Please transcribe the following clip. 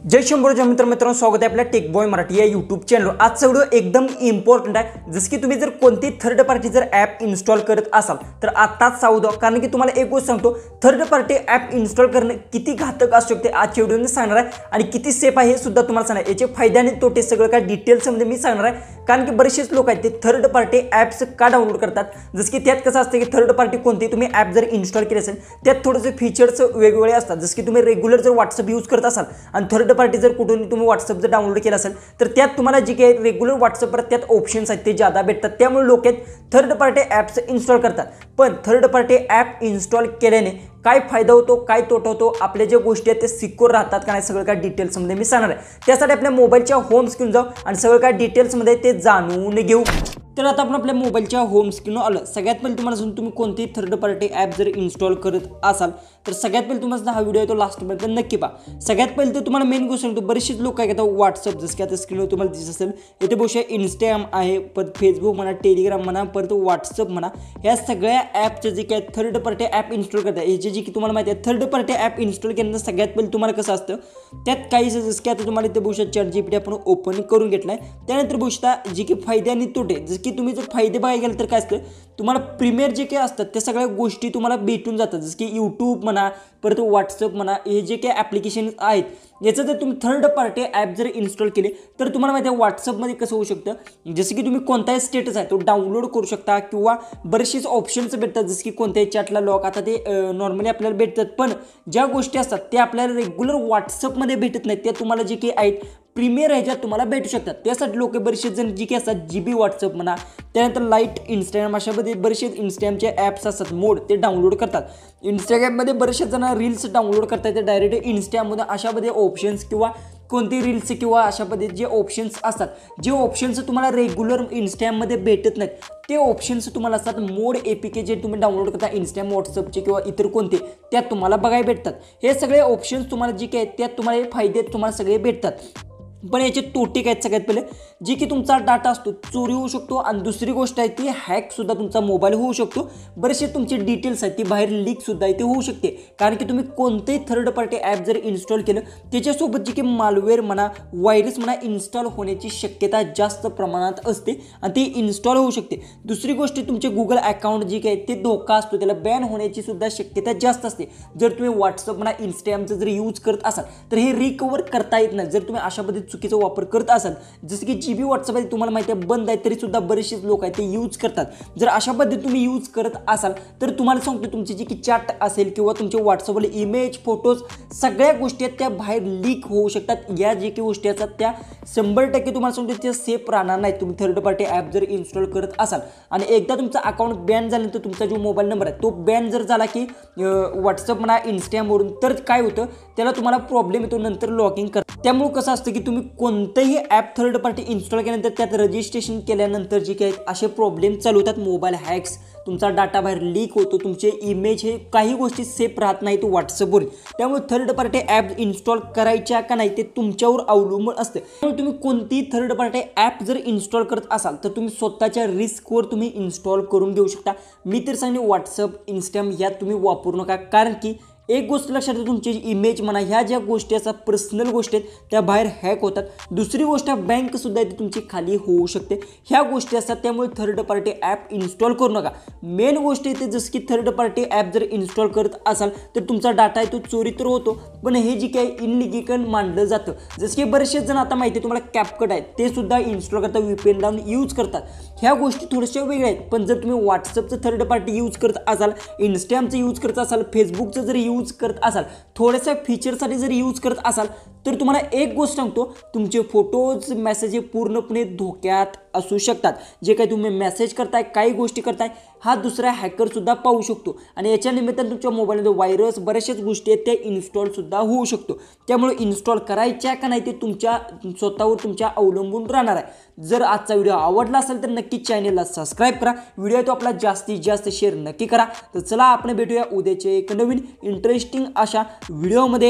जय शंभर मित्रांनो स्वागत आहे आपल्या टेक बॉय मराठी या यूट्यूब चॅनल। आजचा व्हिडिओ एकदम इम्पॉर्टंट आहे। जसं की तुम्ही जर कोणती थर्ड पार्टी जर ॲप इन्स्टॉल करत असाल तर आताच सावध व्हा, कारण की तुम्हाला एक गोष्ट सांगतो, थर्ड पार्टी ॲप इन्स्टॉल करणं किती घातक असू शकते आजच्या व्हिडिओमध्ये सांगणार आहे आणि किती सेफ आहे हे सुद्धा तुम्हाला सांगणार आहे। याचे फायदे आणि तोटे सगळं काय डिटेल्समध्ये मी सांगणार आहे, कारण की बरेचसेच लोक आहेत ते थर्ड पार्टी ॲप्स का डाउनलोड करतात। जसं की त्यात कसं असतं की थर्ड पार्टी कोणती तुम्ही ॲप जर इन्स्टॉल केले असेल त्यात थोडेसे फीचर्स वेगवेगळे असतात। जसं की तुम्ही रेग्युलर जर व्हॉट्सअप यूज करत असाल आणि थर्ड पार्टी जर कुठून तुम्ही व्हॉट्सअप जर डाउनलोड केला असेल तर त्यात तुम्हाला जे काही रेग्युलर व्हॉट्सअपवर त्यात ऑप्शन्स आहेत ते जादा भेटतात, त्यामुळे लोक थर्ड पार्टी ॲप्स इन्स्टॉल करतात। पण थर्ड पार्टी ॲप इन्स्टॉल केल्याने काय फायदा होतो, काय तोटा होतो, आपल्या ज्या गोष्टी आहेत ते सिक्युअर राहतात का नाही, सगळं काय डिटेल्समध्ये मी सांगणार आहे। त्यासाठी आपल्या मोबाईलच्या होम स्क्रीन जाऊ आणि सगळं काय डिटेल्समध्ये ते जाणून घेऊ। तर आता आपण आपल्या मोबाईलच्या होम स्क्रीनवर आलं। सगळ्यात पहिले तुम्हाला सांगतो, तुम्ही कोणतीही थर्ड पार्टी ॲप जर इन्स्टॉल करत असाल तर सगळ्यात पहिले तुम्हाला हा व्हिडिओ तो लास्टपर्यंत नक्की पहा। सगळ्यात पहिले तर तुम्हाला मेन गोष्ट सांगतो, बरेचसे लोक काय करतात व्हॉट्सअप, जसं की आता स्क्रीनवर तुम्हाला दिसत असेल इथे बहुशा इंस्टाग्राम आहे, परत फेसबुक म्हणा, टेलिग्राम म्हणा, परत व्हॉट्सअप म्हणा, ह्या सगळ्या ॲपचे जे काय थर्ड पार्टी ॲप इन्स्टॉल करतात याची जी की तुम्हाला माहिती आहे, थर्ड पार्टी ॲप इन्स्टॉल केल्यानंतर सगळ्यात पहिले तुम्हाला कसं असतं त्यात काही जसं की आता तुम्हाला इथे बहुशा ChatGPT आपण ओपन करून घेतलाय। त्यानंतर बहुशा जे की फायदे आणि तोटे, जसं की तुम्ही जर फायदे बघायला गेलं तर काय असतं, तुम्हाला प्रीमियर जे काही असतात त्या सगळ्या गोष्टी तुम्हाला भेटून जातात। जसं की यूट्यूब म्हणा, परत व्हॉट्सअप म्हणा, हे जे काही ॲप्लिकेशन आहेत याचं जर तुम्ही थर्ड पार्टी ॲप जर इन्स्टॉल केले तर तुम्हाला माहिती आहे व्हॉट्सअपमध्ये कसं होऊ शकतं, जसं की तुम्ही कोणताही स्टेटस आहे तो डाउनलोड करू शकता किंवा बरेचसेच ऑप्शन्स भेटतात, जसं की कोणत्याही चॅटला लॉक, आता ते नॉर्मली आपल्याला भेटतात, पण ज्या गोष्टी असतात त्या आपल्याला रेग्युलर व्हॉट्सअपमध्ये भेटत नाहीत, त्या तुम्हाला जे काही आहेत प्रीमियर ह्याच्यात तुम्हाला भेटू शकतात। त्यासाठी लोक बरेचसे जण जी काही असतात GB व्हॉट्सअप म्हणा, त्यानंतर लाईट इंस्टाग्राम, अशामध्ये बरेचसे इंस्टाग्रामचे ॲप्स असतात मोड ते डाउनलोड करतात। इंस्टाग्राममध्ये बरेचसे जण रील्स डाउनलोड करतात ते डायरेक्ट इंस्टाग्राममध्ये, अशामध्ये ऑप्शन्स किंवा कोणती रील्स किंवा अशामध्ये जे ऑप्शन्स असतात, जे ऑप्शन्स तुम्हाला रेग्युलर इंस्टाग्राममध्ये भेटत नाहीत ते ऑप्शन्स तुम्हाला असतात मोड APK जे तुम्ही डाउनलोड करता इंस्टाग्राम, व्हॉट्सअपचे किंवा इतर कोणते, त्यात तुम्हाला बघायला भेटतात। हे सगळे ऑप्शन्स तुम्हाला जे काही आहेत त्यात तुम्हाला हे फायदे तुम्हाला सगळे भेटतात। पण याचे तोटे काय आहेत, सगळ्यात पहिले जे की तुमचा डाटा असतो चोरी होऊ शकतो आणि दुसरी गोष्ट आहे ती हॅकसुद्धा तुमचा मोबाईल होऊ शकतो। बरेचसे तुमचे डिटेल्स आहेत ती बाहेर लीकसुद्धा इथे होऊ शकते, कारण की तुम्ही कोणतेही थर्ड पार्टी ॲप जर इन्स्टॉल केलं त्याच्यासोबत जे की मालवेअर म्हणा, व्हायरस म्हणा इन्स्टॉल होण्याची शक्यता जास्त प्रमाणात असते आणि ती इन्स्टॉल होऊ शकते। दुसरी गोष्ट तुमचे गुगल अकाउंट जे काही ते धोका असतो, त्याला बॅन होण्याची सुद्धा शक्यता जास्त असते। जर तुम्ही व्हॉट्सअप म्हणा, इंस्टाग्रामचं जर यूज करत असाल तर हे रिकवर करता येत नाही जर तुम्ही अशा पद्धतीत चुकीचा वापर करत असाल। जसं की GB व्हॉट्सअप आहे तुम्हाला माहिती आहे बंद आहे तरी सुद्धा बरेचसे लोक आहेत ते यूज करतात। जर अशा पद्धतीत तुम्ही यूज करत असाल तर तुम्हाला सांगतो तुमची जी की चॅट असेल किंवा तुमचे व्हॉट्सअपवर इमेज, फोटोज सगळ्या गोष्टी आहेत त्या बाहेर लीक होऊ शकतात। या जे काही गोष्टी असतात त्या 100% तुम्हाला सांगतो त्या सेफ राहणार नाही तुम्ही थर्ड पार्टी ॲप जर इन्स्टॉल करत असाल। आणि एकदा तुमचा अकाउंट बॅन झाल्यानंतर तुमचा जो मोबाईल नंबर आहे तो बॅन जर झाला की व्हॉट्सअप म्हणा, इंस्टाग्रामवरून, तर काय होतं त्याला तुम्हाला प्रॉब्लेम येतो नंतर लॉगिंग कर। त्यामुळे कसं असतं की तुम्ही कोणतंही ॲप थर्ड पार्टी इन्स्टॉल केल्यानंतर त्यात रजिस्ट्रेशन केल्यानंतर जे काही असे प्रॉब्लेम चालू होतात, मोबाईल हॅक्स, तुमचा डाटा बाहेर लीक होतो, तुमचे इमेज, हे काही गोष्टी सेफ राहत नाहीत व्हॉट्सअपवर। त्यामुळे थर्ड पार्टी ॲप इन्स्टॉल करायच्या का नाही ते तुमच्यावर अवलंबून असते। त्यामुळे तुम्ही कोणतीही थर्ड पार्टी ॲप जर इन्स्टॉल करत असाल तर तुम्ही स्वतःच्या रिस्कवर तुम्ही इन्स्टॉल करून घेऊ शकता। मी तर सांगेन व्हॉट्सअप, इंस्टाग्राम यात तुम्ही वापरू नका, कारण की एक गोष्ट लक्षात ठेवा, तुमची इमेज म्हणा, ह्या ज्या गोष्टी असतात पर्सनल गोष्टी आहेत त्या बाहेर हॅक होतात। दुसरी गोष्ट बँकसुद्धा इथे तुमची खाली होऊ शकते, ह्या गोष्टी असतात। त्यामुळे थर्ड पार्टी ॲप इन्स्टॉल करू नका। मेन गोष्ट इथे जसं की थर्ड पार्टी ॲप जर इन्स्टॉल करत असाल तर तुमचा डाटा आहे तो चोरी तर होतो, पण हे जे काही इनलिगल मानलं जातं, जसं की बरेचसे जण आता माहिती आहे तुम्हाला CapCut आहेत ते सुद्धा इन्स्टॉल करतात, VPN लावून यूज करतात। ह्या गोष्टी थोड्याशा वेगळ्या आहेत। पण जर तुम्ही व्हॉट्सअपचं थर्ड पार्टी यूज करत असाल, इंस्टाग्रामचं यूज करत असाल, फेसबुकचं जर यूज करत असाल, थोड्याशा फीचरसाठी जर यूज करत असाल तर तुम्हाला एक गोष्ट सांगतो, तुमचे फोटोज, मेसेज हे पूर्णपणे धोक्यात असू शकतात। जे काही तुम्ही मेसेज करताय, काही गोष्टी करताय, हा दुसरा हॅकर सुद्धा पाहू शकतो आणि याच्या निमित्तानं तुमच्या मोबाईलमध्ये व्हायरस, बऱ्याचशाच गोष्टी आहेत त्या इन्स्टॉल सुद्धा होऊ शकतो। त्यामुळे इन्स्टॉल करायच्या का नाही ते तुमच्या स्वतःवर तुमच्या अवलंबून राहणार आहे। जर आजचा व्हिडिओ आवडला असेल तर नक्की चॅनलला सबस्क्राईब करा, व्हिडिओ तो आपला जास्तीत जास्त शेअर नक्की करा। तर चला आपण भेटूया उद्याचे एक नवीन इंटरेस्टिंग अशा व्हिडिओमध्ये।